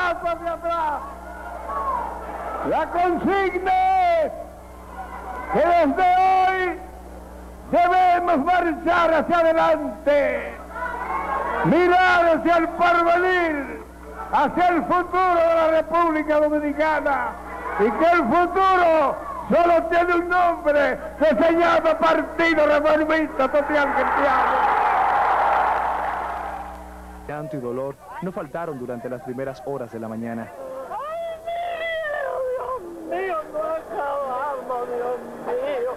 paso hacia atrás. La consigna es que desde hoy debemos marchar hacia adelante, mirar hacia el porvenir, hacia el futuro de la República Dominicana, y que el futuro solo tiene un nombre, que se llama Partido Reformista Social Cristiano. Llanto y dolor no faltaron durante las primeras horas de la mañana. Dios mío, no acabamos, Dios mío.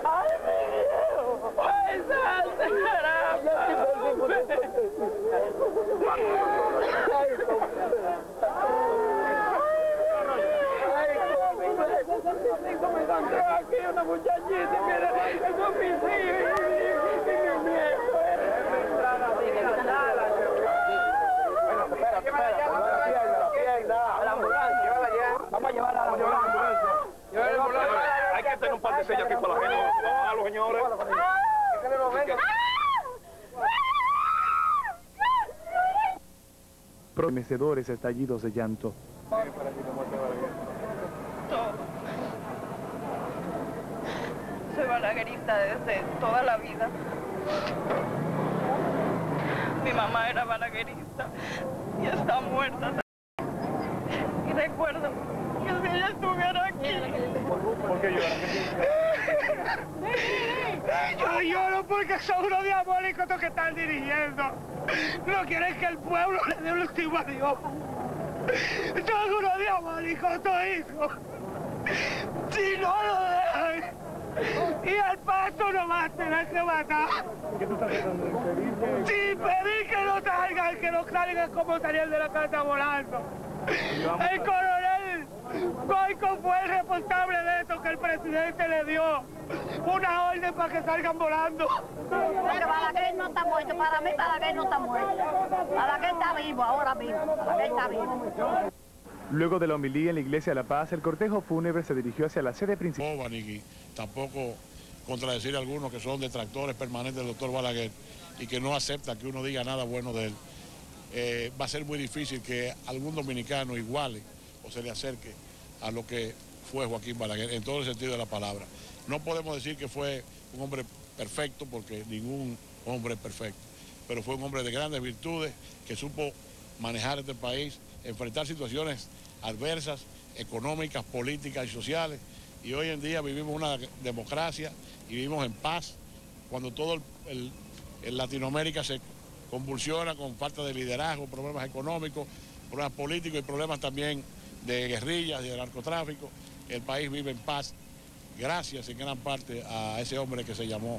Ay, mi Dios. Ay, me encontré aquí una muchachita, mira, es un homicidio y mi nieto. Vamos a llevarla a la ambulancia. Hay que tener un par de sellos aquí para la gente. A los señores. Prometedores estallidos de llanto. Soy balaguerista desde toda la vida. Mi mamá era balaguerista y está muerta. Y recuerdo que si ella estuviera aquí. ¿Por qué llora? Yo lloro porque son unos diabólicos los que están dirigiendo. No quieren que el pueblo le dé un último adiós. Son unos diabólicos, estos hijos. Si no lo dejan, y al paso no va a tener que matar. ¿Qué tú estás tratando de pedir? Sí, pedir que no salgan como salían de la casa volando. El coronel Goico fue el responsable de esto, que el presidente le dio una orden para que salgan volando. Pero Balaguer no está muerto, para mí Balaguer no está muerto. Balaguer está vivo, ahora mismo, Balaguer está vivo. Luego de la homilía en la Iglesia de la Paz, el cortejo fúnebre se dirigió hacia la sede principal. No, ni tampoco contradecir a algunos que son detractores permanentes del doctor Balaguer y que no aceptan que uno diga nada bueno de él. Va a ser muy difícil que algún dominicano iguale o se le acerque a lo que fue Joaquín Balaguer, en todo el sentido de la palabra. No podemos decir que fue un hombre perfecto, porque ningún hombre es perfecto, pero fue un hombre de grandes virtudes, que supo manejar este país, enfrentar situaciones adversas, económicas, políticas y sociales, y hoy en día vivimos una democracia y vivimos en paz, cuando todo el Latinoamérica se convulsiona con falta de liderazgo, problemas económicos, problemas políticos y problemas también de guerrillas y de narcotráfico. El país vive en paz gracias en gran parte a ese hombre que se llamó